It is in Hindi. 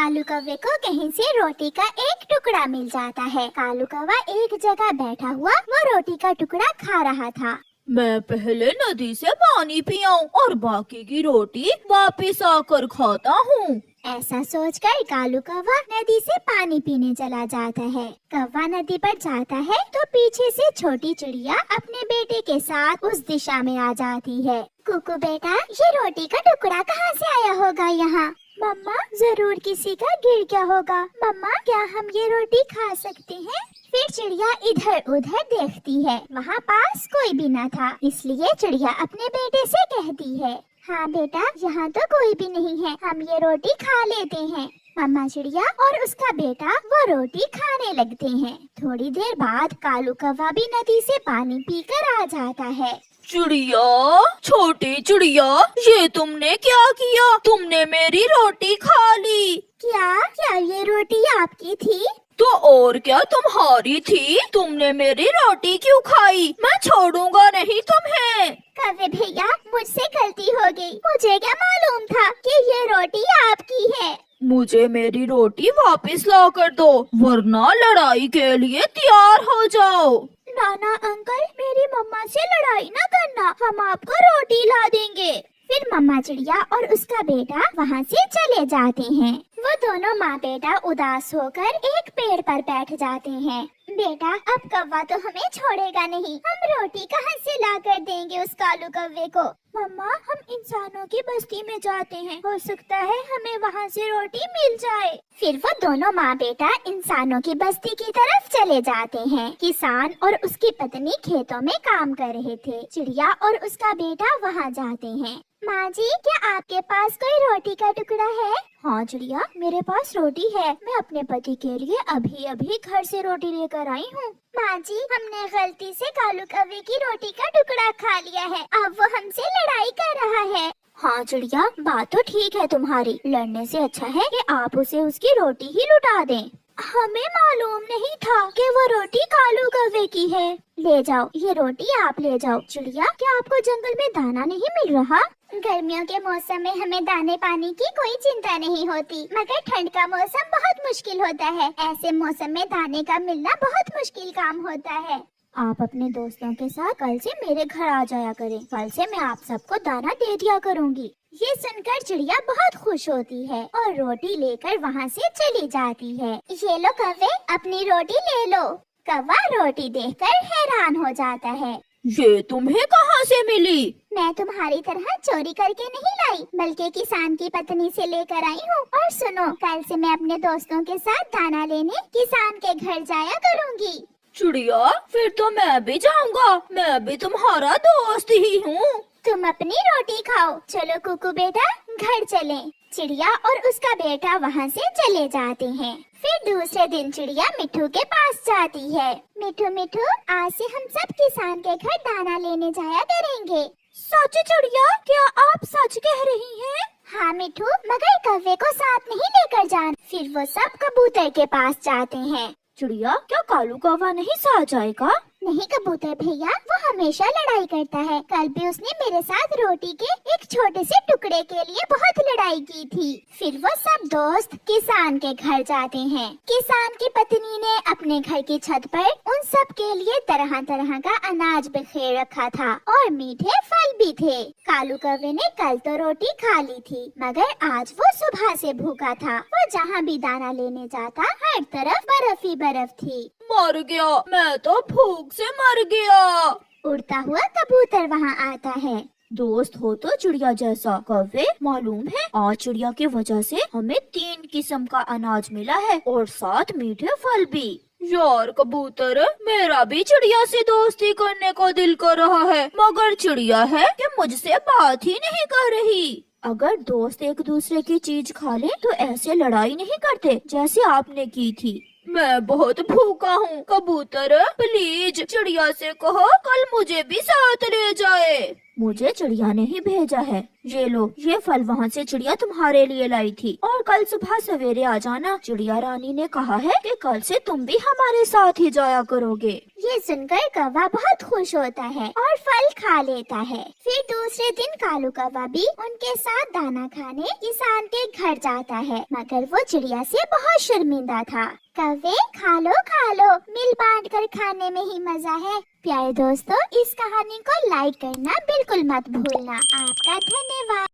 कालू कौवे को कहीं से रोटी का एक टुकड़ा मिल जाता है। कालू कौवा एक जगह बैठा हुआ वो रोटी का टुकड़ा खा रहा था। मैं पहले नदी से पानी पियाऊं और बाकी की रोटी वापस आकर खाता हूँ। ऐसा सोचकर कालू कौवा नदी से पानी पीने चला जाता है। कौवा नदी पर जाता है तो पीछे से छोटी चिड़िया अपने बेटे के साथ उस दिशा में आ जाती है। कुकू बेटा, ये रोटी का टुकड़ा कहाँ से आया होगा यहाँ? मम्मा, जरूर किसी का गिर गया होगा। मम्मा, क्या हम ये रोटी खा सकते हैं? फिर चिड़िया इधर उधर देखती है, वहाँ पास कोई भी न था, इसलिए चिड़िया अपने बेटे से कहती है, हाँ बेटा, यहाँ तो कोई भी नहीं है, हम ये रोटी खा लेते हैं। मम्मा चिड़िया और उसका बेटा वो रोटी खाने लगते हैं। थोड़ी देर बाद कालू कौवा भी नदी से पानी पीकर आ जाता है। चिड़िया, छोटी चिड़िया, ये तुमने क्या किया? तुमने मेरी रोटी खा ली। क्या ये रोटी आपकी थी? तो और क्या तुम्हारी थी? तुमने मेरी रोटी क्यों खाई? मैं छोड़ूंगा नहीं तुम्हें। कौवे भैया, मुझसे गलती हो गई। मुझे क्या मालूम था कि ये रोटी आपकी है। मुझे मेरी रोटी वापस ला कर दो, वरना लड़ाई के लिए तैयार हो जाओ। नाना अंकल, मेरी मम्मा से लड़ाई न करना, हम आपको रोटी ला देंगे। फिर मम्मा चिड़िया और उसका बेटा वहाँ से चले जाते हैं। वो दोनों माँ बेटा उदास होकर एक पेड़ पर बैठ जाते हैं। बेटा, अब कौवा तो हमें छोड़ेगा नहीं, हम रोटी कहाँ से ला कर देंगे उस कालू कौवे को? मम्मा, हम इंसानों की बस्ती में जाते हैं, हो सकता है हमें वहाँ से रोटी मिल जाए। फिर वो दोनों माँ बेटा इंसानों की बस्ती की तरफ चले जाते हैं। किसान और उसकी पत्नी खेतों में काम कर रहे थे। चिड़िया और उसका बेटा वहाँ जाते हैं। माँ जी, क्या आपके पास कोई रोटी का टुकड़ा है? हाँ चिड़िया, मेरे पास रोटी है, मैं अपने पति के लिए अभी अभी घर से रोटी लेकर आई हूँ। माँ जी, हमने गलती से कालू कौवे की रोटी का टुकड़ा खा लिया है, अब वो हमसे लड़ाई कर रहा है। हाँ चिड़िया, बात तो ठीक है तुम्हारी, लड़ने से अच्छा है कि आप उसे उसकी रोटी ही लुटा दें। हमें मालूम नहीं था कि वो रोटी कालू कौवे की है। ले जाओ, ये रोटी आप ले जाओ। चिड़िया, क्या आपको जंगल में दाना नहीं मिल रहा? गर्मियों के मौसम में हमें दाने पानी की कोई चिंता नहीं होती, मगर ठंड का मौसम बहुत मुश्किल होता है। ऐसे मौसम में दाने का मिलना बहुत मुश्किल काम होता है। आप अपने दोस्तों के साथ कल से मेरे घर आ जाया करें, कल से मैं आप सबको दाना दे दिया करूँगी। ये सुनकर चिड़िया बहुत खुश होती है और रोटी लेकर वहाँ से चली जाती है। ये लो कौवे, अपनी रोटी ले लो। कौवा रोटी देखकर हैरान हो जाता है। ये तुम्हें कहाँ से मिली? मैं तुम्हारी तरह चोरी करके नहीं लाई, बल्कि किसान की पत्नी से लेकर आई हूँ। और सुनो, कल से मैं अपने दोस्तों के साथ दाना लेने किसान के घर जाया करूँगी। चिड़िया, फिर तो मैं भी जाऊँगा, मैं भी तुम्हारा दोस्त ही हूँ। तुम अपनी रोटी खाओ। चलो कुकू बेटा, घर चलें। चिड़िया और उसका बेटा वहाँ से चले जाते हैं। फिर दूसरे दिन चिड़िया मिट्ठू के पास जाती है। मिट्ठू मिट्ठू, आज से हम सब किसान के घर दाना लेने जाया करेंगे। सच चिड़िया, क्या आप सच कह रही हैं? हाँ मिट्ठू, मगर कौवे को साथ नहीं लेकर जाना। फिर वो सब कबूतर के पास जाते हैं। चिड़िया, क्या कालू कौवा नहीं साथ जाएगा? नहीं कबूतर भैया, वो हमेशा लड़ाई करता है। कल भी उसने मेरे साथ रोटी के एक छोटे से टुकड़े के लिए बहुत लड़ाई की थी। फिर वो सब दोस्त किसान के घर जाते हैं। किसान की पत्नी ने अपने घर की छत पर उन सब के लिए तरह तरह का अनाज बिखेर रखा था और मीठे फल भी थे। कालू कौवे ने कल तो रोटी खा ली थी, मगर आज वो सुबह से भूखा था। वो जहाँ भी दाना लेने जाता, हर तरफ बर्फ ही बर्फ थी। मर गया, मैं तो भूख से मर गया। उड़ता हुआ कबूतर वहाँ आता है। दोस्त हो तो चिड़िया जैसा। कौवे, मालूम है आज चिड़िया की वजह से हमें 3 किस्म का अनाज मिला है और 7 मीठे फल भी। यार कबूतर, मेरा भी चिड़िया से दोस्ती करने को दिल कर रहा है, मगर चिड़िया है कि मुझसे बात ही नहीं कर रही। अगर दोस्त एक दूसरे की चीज खा ले तो ऐसे लड़ाई नहीं करते जैसे आपने की थी। मैं बहुत भूखा हूँ। कबूतर, प्लीज चिड़िया से कहो कल मुझे भी साथ ले जाए। मुझे चिड़िया ने ही भेजा है। ये लो, ये फल वहाँ से चिड़िया तुम्हारे लिए लाई थी और कल सुबह सवेरे आ जाना। चिड़िया रानी ने कहा है कि कल से तुम भी हमारे साथ ही जाया करोगे। ये सुनकर कौवा बहुत खुश होता है और फल खा लेता है। फिर दूसरे दिन कालू कौवा भी उनके साथ दाना खाने किसान के घर जाता है, मगर वो चिड़िया से बहुत शर्मिंदा था। कौवे खा लो, मिल बांट कर खाने में ही मजा है। प्यारे दोस्तों, इस कहानी को लाइक करना बिल्कुल मत भूलना। आपका धन्यवाद।